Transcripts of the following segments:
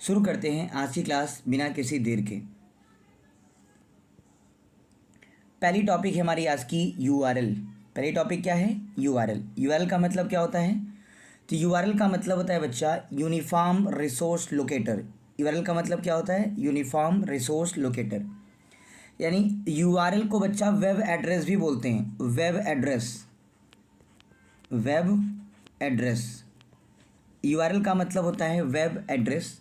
शुरू करते हैं आज की क्लास बिना किसी देर के। पहली टॉपिक है हमारी आज की यूआरएल। पहली टॉपिक क्या है? यूआरएल। यूआरएल का मतलब क्या होता है? तो यूआरएल का मतलब होता है बच्चा यूनिफॉर्म रिसोर्स लोकेटर। यूआरएल का मतलब क्या होता है? Uniform resource locator. यानी यूआरएल को बच्चा वेब एड्रेस भी बोलते हैं। Web address, web address. URL का मतलब होता है वेब एड्रेस।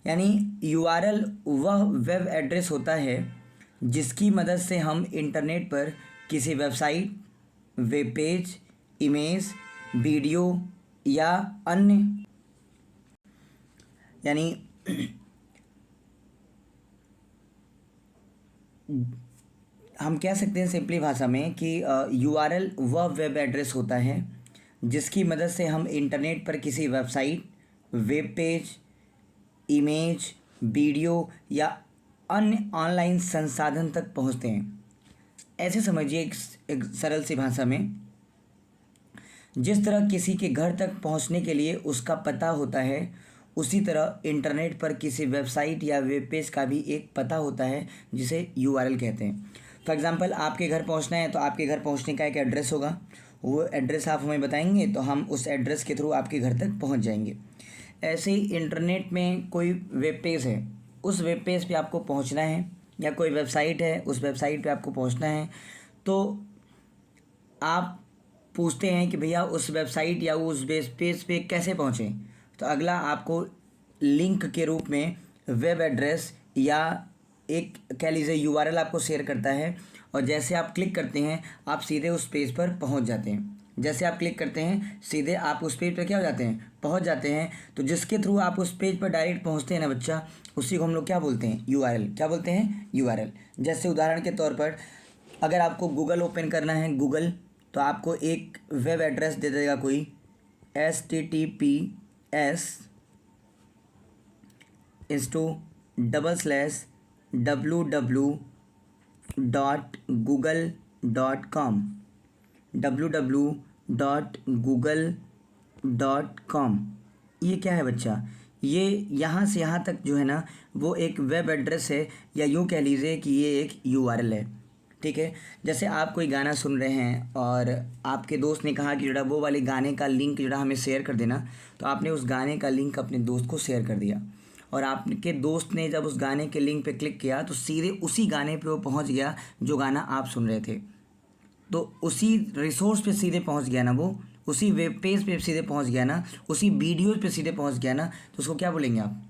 यानी यूआरएल वह वेब एड्रेस होता है जिसकी मदद से हम इंटरनेट पर किसी website, web page, image, video या अन्य यानी हम कह सकते हैं सिंपली भाषा में कि यूआरएल वह वेब एड्रेस होता है जिसकी मदद से हम इंटरनेट पर किसी website, web page, image, video या अन्य ऑनलाइन संसाधन तक पहुंचते हैं। ऐसे समझिए एक सरल सी भाषा में, जिस तरह किसी के घर तक पहुंचने के लिए उसका पता होता है, उसी तरह इंटरनेट पर किसी वेबसाइट या वेब पेज का भी एक पता होता है जिसे यूआरएल कहते हैं। फॉर एग्ज़ाम्पल आपके घर पहुंचना है तो आपके घर पहुंचने का एक एड्रेस होगा, वो एड्रेस आप हमें बताएंगे तो हम उस एड्रेस के थ्रू आपके घर तक पहुंच जाएंगे। ऐसे ही इंटरनेट में कोई वेब पेज है, उस वेब पेज पे आपको पहुंचना है, या कोई वेबसाइट है, उस वेबसाइट पे आपको पहुंचना है, तो आप पूछते हैं कि भैया उस वेबसाइट या उस वेब पेज पे कैसे पहुँचें। तो अगला आपको लिंक के रूप में वेब एड्रेस या एक कह लीजिए यूआरएल आपको शेयर करता है, और जैसे आप क्लिक करते हैं आप सीधे उस पेज पर पहुंच जाते हैं। जैसे आप क्लिक करते हैं सीधे आप उस पेज पर क्या हो जाते हैं? पहुंच जाते हैं। तो जिसके थ्रू आप उस पेज पर डायरेक्ट पहुंचते हैं ना बच्चा, उसी को हम लोग क्या बोलते हैं? यूआरएल। क्या बोलते हैं? यूआरएल। जैसे उदाहरण के तौर पर अगर आपको गूगल ओपन करना है, गूगल, तो आपको एक वेब एड्रेस दे देगा कोई https://www.google.com www.google.com। ये क्या है बच्चा? ये यहाँ से यहाँ तक जो है ना वो एक वेब एड्रेस है, या यूँ कह लीजिए कि ये एक यूआरएल है। ठीक है। जैसे आप कोई गाना सुन रहे हैं और आपके दोस्त ने कहा कि जरा वो वाले गाने का लिंक जरा हमें शेयर कर देना, तो आपने उस गाने का लिंक अपने दोस्त को शेयर कर दिया, और आपके दोस्त ने जब उस गाने के लिंक पे क्लिक किया तो सीधे उसी गाने पे वो पहुंच गया जो गाना आप सुन रहे थे। तो उसी रिसोर्स पे सीधे पहुंच गया ना, वो उसी वेब पेज पे सीधे पहुंच गया ना, उसी वीडियो पे सीधे पहुंच गया ना, तो उसको क्या बोलेंगे आप?